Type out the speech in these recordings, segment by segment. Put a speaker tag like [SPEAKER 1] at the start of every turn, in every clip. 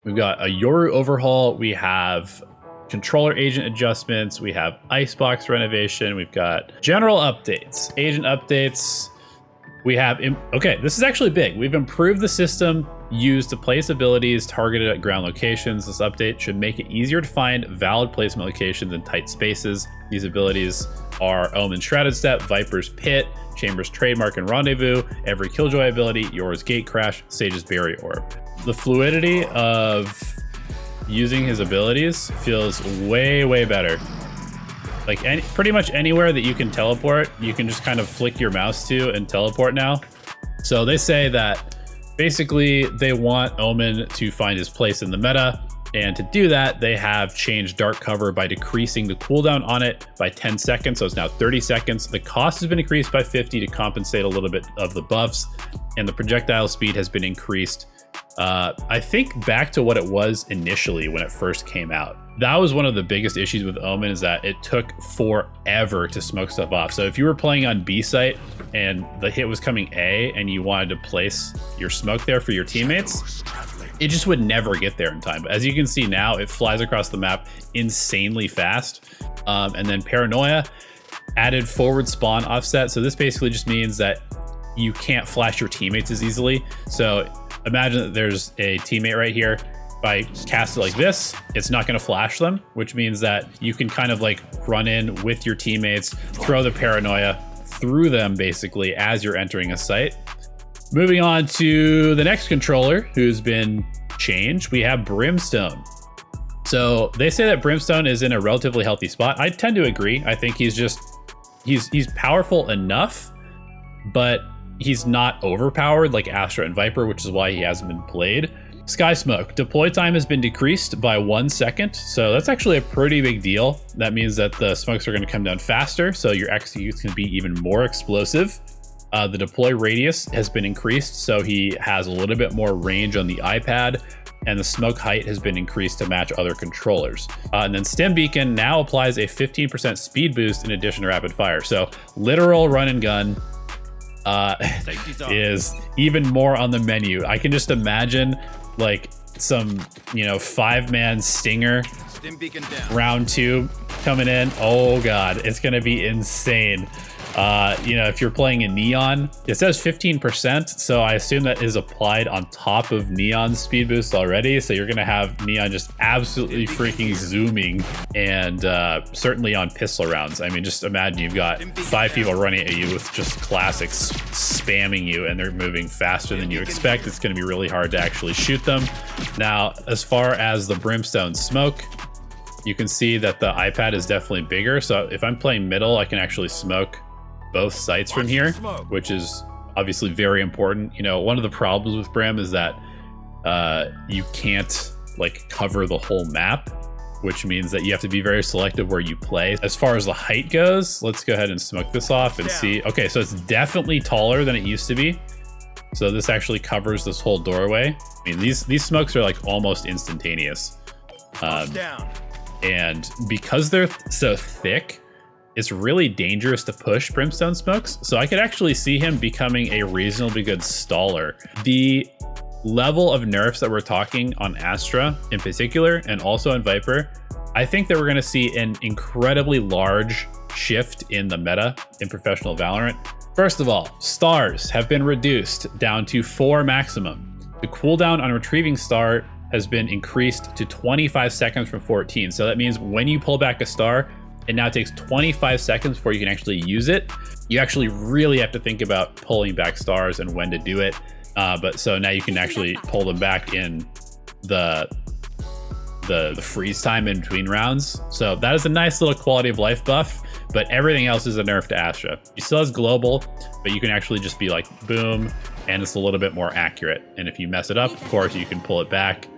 [SPEAKER 1] We've got a Yoru overhaul. We have controller agent adjustments. We have icebox renovation. We've got general updates, agent updates. We have, okay, this is actually big. We've improved the system used to place abilities targeted at ground locations. This update should make it easier to find valid placement locations in tight spaces. These abilities are Omen's Shrouded Step, Viper's Pit, Chamber's Trademark and Rendezvous, every Killjoy ability, Yoru's Gate Crash, Sage's Barrier Orb. The fluidity of using his abilities feels way, way better. Like pretty much anywhere that you can teleport, you can just kind of flick your mouse to and teleport now. So they say that basically they want Omen to find his place in the meta. And to do that, they have changed Dark Cover by decreasing the cooldown on it by 10 seconds. So it's now 30 seconds. The cost has been increased by 50 to compensate a little bit of the buffs. And the projectile speed has been increased, I think, back to what it was initially when it first came out. That was one of the biggest issues with Omen, is that it took forever to smoke stuff off. So if you were playing on B site and the hit was coming A and you wanted to place your smoke there for your teammates, it just would never get there in time. But as you can see now, it flies across the map insanely fast. And then Paranoia added forward spawn offset. So this basically just means that you can't flash your teammates as easily. So imagine that there's a teammate right here. If I cast it like this, it's not going to flash them, which means that you can kind of like run in with your teammates, throw the Paranoia through them basically as you're entering a site. Moving on to the next controller who's been changed, we have Brimstone. So they say that Brimstone is in a relatively healthy spot. I tend to agree. I think he's powerful enough, but he's not overpowered like Astra and Viper, which is why he hasn't been played. Sky Smoke. Deploy time has been decreased by 1 second. So that's actually a pretty big deal. That means that the smokes are going to come down faster. So your executes can be even more explosive. The deploy radius has been increased. So he has a little bit more range on the iPad. And the smoke height has been increased to match other controllers. And then Stim Beacon now applies a 15% speed boost in addition to rapid fire. So literal run and gun is even more on the menu. I can just imagine like some, 5-man stinger round 2 coming in. Oh god, it's gonna be insane. If you're playing in Neon, it says 15%, so I assume that is applied on top of Neon's speed boost already. So you're gonna have Neon just absolutely freaking zooming, and certainly on pistol rounds. I mean, just imagine you've got 5 people running at you with just classics spamming you, and they're moving faster than you expect. It's gonna be really hard to actually shoot them. Now, as far as the Brimstone Smoke, you can see that the iPad is definitely bigger. So if I'm playing middle, I can actually smoke both sites from here, which is obviously very important. One of the problems with Brim is that you can't like cover the whole map, which means that you have to be very selective where you play. As far as the height goes, let's go ahead and smoke this off and see. Okay, so it's definitely taller than it used to be. So this actually covers this whole doorway. I mean, these smokes are like almost instantaneous. And because they're so thick, it's really dangerous to push Brimstone Smokes. So I could actually see him becoming a reasonably good staller. The level of nerfs that we're talking on Astra in particular, and also on Viper, I think that we're going to see an incredibly large shift in the meta in professional Valorant. First of all, stars have been reduced down to 4 maximum. The cooldown on retrieving star has been increased to 25 seconds from 14. So that means when you pull back a star, it now takes 25 seconds before you can actually use it. You actually really have to think about pulling back stars and when to do it. But so now you can actually pull them back in the freeze time in between rounds. So that is a nice little quality of life buff, but everything else is a nerf to Astra. He still has global, but you can actually just be like, boom, and it's a little bit more accurate. And if you mess it up, of course, you can pull it back,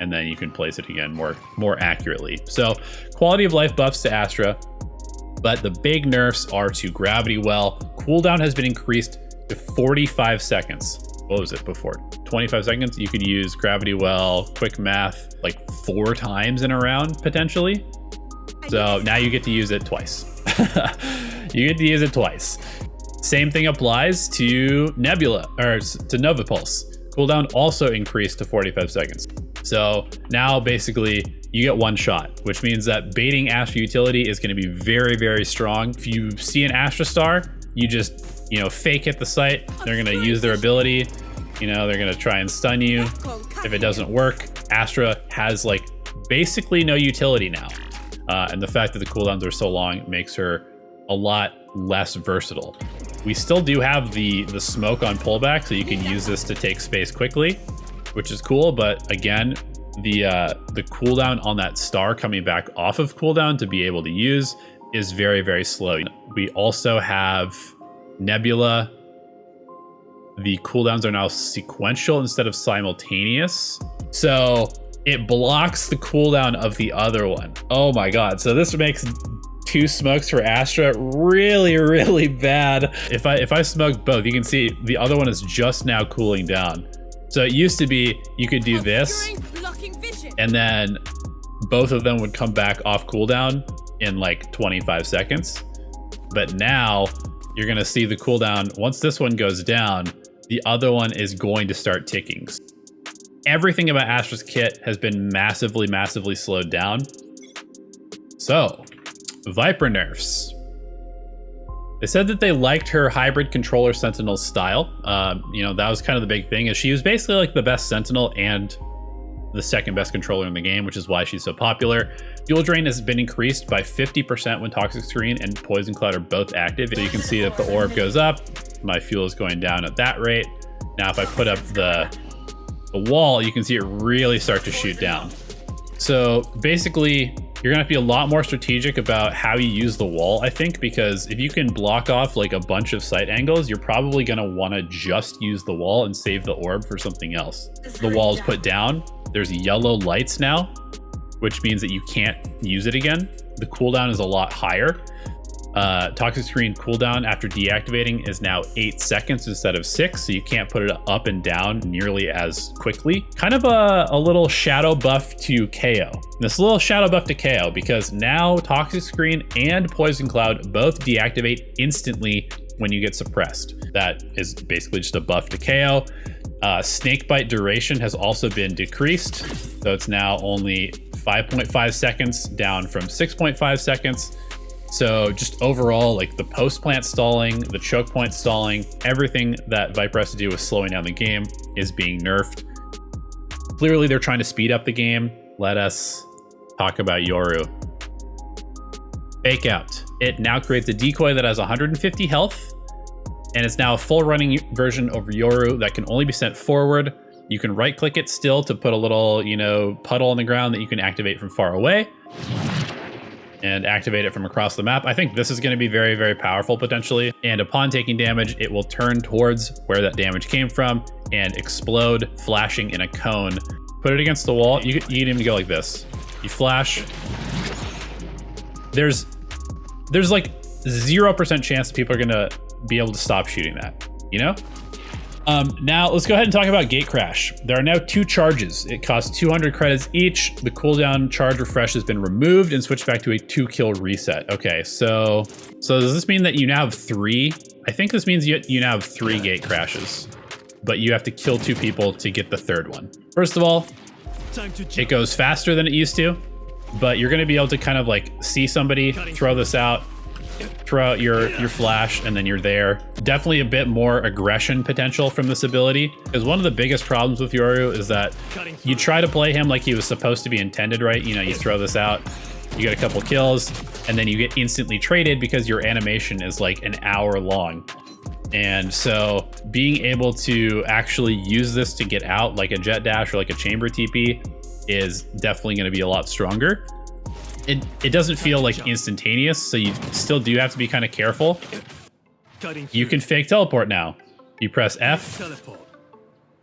[SPEAKER 1] and then you can place it again more accurately. So quality of life buffs to Astra, but the big nerfs are to Gravity Well. Cooldown has been increased to 45 seconds. What was it before? 25 seconds? You could use Gravity Well, quick math, like 4 times in a round, potentially. So now you get to use it twice. You get to use it twice. Same thing applies to Nebula, or to Nova Pulse. Cooldown also increased to 45 seconds. So now basically you get one shot, which means that baiting Astra utility is going to be very, very strong. If you see an Astra star, you just, you know, fake hit the site. They're going to use their ability. You know, they're going to try and stun you. If it doesn't work, Astra has like basically no utility now. And the fact that the cooldowns are so long makes her a lot less versatile. We still do have the smoke on pullback, so you can use this to take space quickly, which is cool. But again, the cooldown on that star coming back off of cooldown to be able to use is very, very slow. We also have Nebula. The cooldowns are now sequential instead of simultaneous. So it blocks the cooldown of the other one. Oh my god. So this makes 2 smokes for Astra really, really bad. If I smoke both, you can see the other one is just now cooling down. So it used to be you could do this and then both of them would come back off cooldown in like 25 seconds. But now you're gonna see the cooldown, once this one goes down, the other one is going to start ticking. Everything about Astra's kit has been massively, massively slowed down. So, Viper nerfs. They said that they liked her hybrid controller Sentinel style. You know, that was kind of the big thing, is she was basically like the best Sentinel and the second best controller in the game, which is why she's so popular. Fuel drain has been increased by 50% when Toxic Screen and Poison Cloud are both active. So you can see that the orb goes up, my fuel is going down at that rate. Now if I put up the wall, you can see it really start to shoot down. So basically, you're gonna have to be a lot more strategic about how you use the wall, I think, because if you can block off like a bunch of sight angles, you're probably gonna wanna just use the wall and save the orb for something else. The wall is put down. There's yellow lights now, which means that you can't use it again. The cooldown is a lot higher. Toxic Screen cooldown after deactivating is now 8 seconds instead of 6, so you can't put it up and down nearly as quickly. Kind of a little shadow buff to KO. This little shadow buff to KO, because now Toxic Screen and Poison Cloud both deactivate instantly when you get suppressed. That is basically just a buff to KO. Snakebite duration has also been decreased, so it's now only 5.5 seconds down from 6.5 seconds. So just overall, like the post plant stalling, the choke point stalling, everything that Viper has to do with slowing down the game is being nerfed. Clearly they're trying to speed up the game. Let us talk about Yoru. Fake out. It now creates a decoy that has 150 health, and it's now a full running version of Yoru that can only be sent forward. You can right click it still to put a little, you know, puddle on the ground that you can activate from far away and activate it from across the map. I think this is going to be very, very powerful potentially. And upon taking damage, it will turn towards where that damage came from and explode, flashing in a cone. Put it against the wall. You can even go like this. You flash. There's like 0% chance that people are going to be able to stop shooting that, you know? Now let's go ahead and talk about Gate Crash. There are now 2 charges. It costs 200 credits each. The cooldown charge refresh has been removed and switched back to a 2-kill reset. Okay, so does this mean that you now have 3? I think this means you now have 3 Gate Crashes, but you have to kill 2 people to get the 3rd one. First of all, it goes faster than it used to, but you're gonna be able to kind of like see somebody, throw this out, throw out your flash, and then you're there. Definitely a bit more aggression potential from this ability, because one of the biggest problems with Yoru is that you try to play him like he was supposed to be intended, right? You know, you throw this out, you get a couple kills, and then you get instantly traded because your animation is like an hour long. And so being able to actually use this to get out like a jet dash or like a chamber TP is definitely going to be a lot stronger. It doesn't feel like instantaneous, so you still do have to be kind of careful. You can fake teleport now. You press F,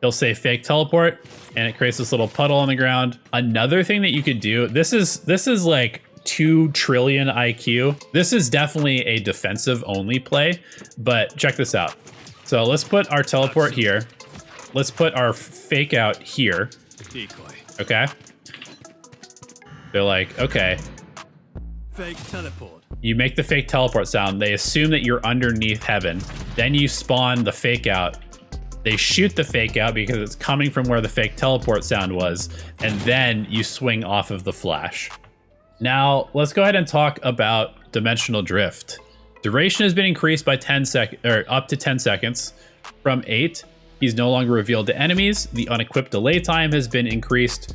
[SPEAKER 1] he'll say fake teleport, and it creates this little puddle on the ground. Another thing that you could do, this is like 2 trillion IQ. This is definitely a defensive only play, but check this out. So let's put our teleport here. Let's put our fake out here. Okay. They're like, okay.
[SPEAKER 2] Fake teleport.
[SPEAKER 1] You make the fake teleport sound. They assume that you're underneath heaven. Then you spawn the fake out. They shoot the fake out because it's coming from where the fake teleport sound was, and then you swing off of the flash. Now, let's go ahead and talk about dimensional drift. Duration has been increased by 10 seconds, or up to 10 seconds from 8. He's no longer revealed to enemies. The unequipped delay time has been increased,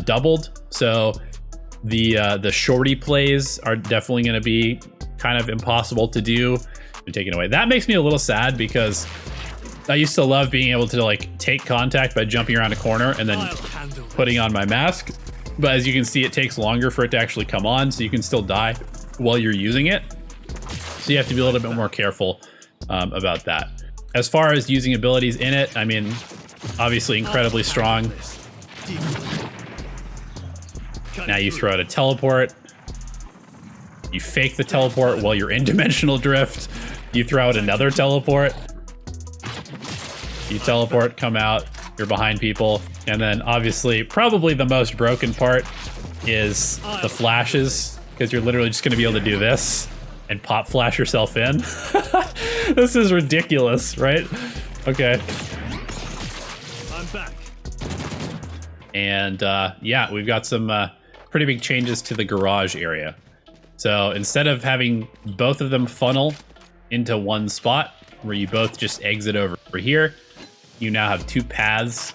[SPEAKER 1] doubled. So the shorty plays are definitely going to be kind of impossible to do. Been taken away. That makes me a little sad because I used to love being able to like take contact by jumping around a corner and then putting on my mask. But as you can see, it takes longer for it to actually come on, so you can still die while you're using it. So you have to be a little bit more careful about that. As far as using abilities in it, I mean, obviously incredibly strong. Now you throw out a teleport. You fake the teleport while you're in dimensional drift. You throw out another teleport. You teleport, come out, you're behind people. And then obviously, probably the most broken part is the flashes, because you're literally just gonna be able to do this and pop flash yourself in. This is ridiculous, right? Okay.
[SPEAKER 2] I'm back.
[SPEAKER 1] And yeah, we've got some pretty big changes to the garage area. So instead of having both of them funnel into one spot where you both just exit over here, you now have 2 paths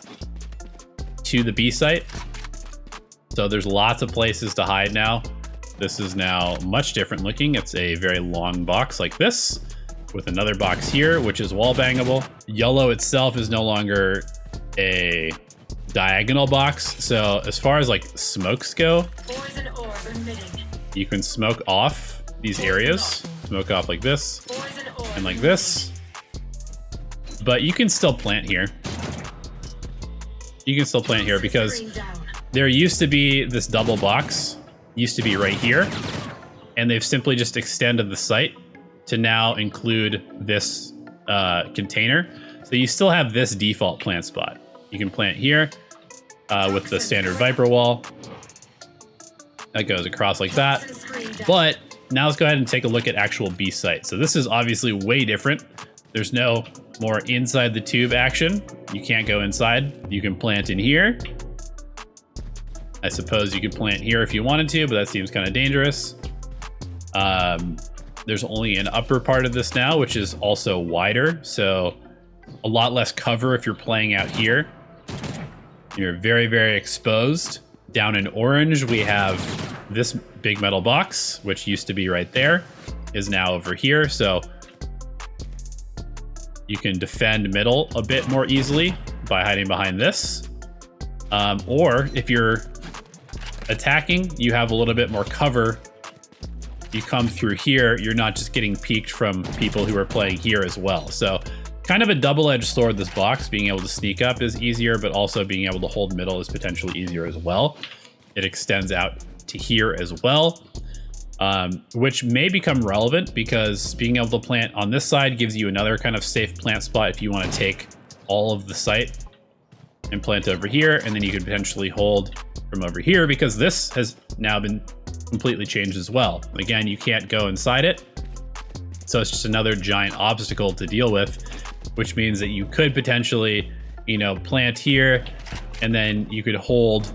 [SPEAKER 1] to the B site. So there's lots of places to hide now. This is now much different looking. It's a very long box like this with another box here, which is wall bangable. Yellow itself is no longer a diagonal box. So as far as like smokes go, you can smoke off these areas. Smoke off like this and like this. But you can still plant here. You can still plant here because there used to be this double box, used to be right here, and they've simply just extended the site to now include this container. So you still have this default plant spot. You can plant here with the standard Viper wall. That goes across like that. But now let's go ahead and take a look at actual B site. So this is obviously way different. There's no more inside the tube action. You can't go inside. You can plant in here. I suppose you could plant here if you wanted to, but that seems kind of dangerous. There's only an upper part of this now, which is also wider. So a lot less cover if you're playing out here. You're very, very exposed. Down in orange, we have this big metal box, which used to be right there, is now over here. So you can defend middle a bit more easily by hiding behind this. Or if you're attacking, you have a little bit more cover. You come through here, you're not just getting peeked from people who are playing here as well. So kind of a double-edged sword, this box. Being able to sneak up is easier, but also being able to hold middle is potentially easier as well. It extends out to here as well, which may become relevant because being able to plant on this side gives you another kind of safe plant spot if you want to take all of the site and plant over here, and then you could potentially hold from over here because this has now been completely changed as well. Again, you can't go inside it, so it's just another giant obstacle to deal with, which means that you could potentially, you know, plant here, and then you could hold.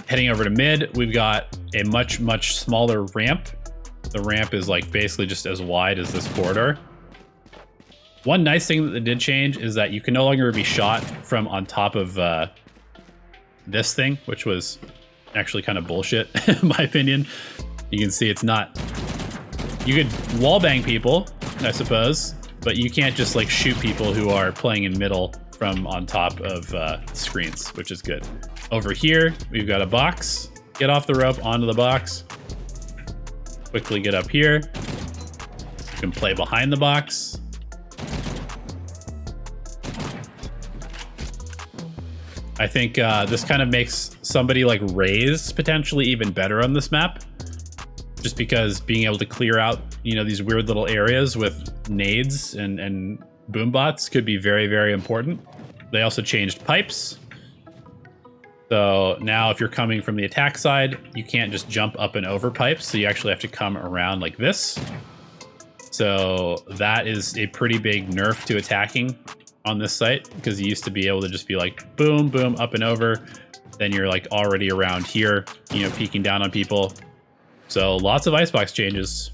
[SPEAKER 1] Heading over to mid, we've got a much, much smaller ramp. The ramp is like basically just as wide as this corridor. One nice thing that they did change is that you can no longer be shot from on top of this thing, which was actually kind of bullshit, in my opinion. You can see it's not... You could wallbang people, I suppose, but you can't just like shoot people who are playing in middle from on top of screens, which is good. Over here, we've got a box. Get off the rope, onto the box. Quickly get up here. You can play behind the box. I think this kind of makes somebody like Raze potentially even better on this map. Just because being able to clear out, you know, these weird little areas with nades and boom bots could be very, very important. They also changed pipes. So now if you're coming from the attack side, you can't just jump up and over pipes. So you actually have to come around like this. So that is a pretty big nerf to attacking on this site, because you used to be able to just be like boom, boom, up and over. Then you're like already around here, you know, peeking down on people. So lots of icebox changes,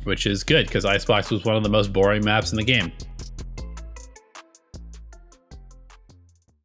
[SPEAKER 1] which is good because icebox was one of the most boring maps in the game.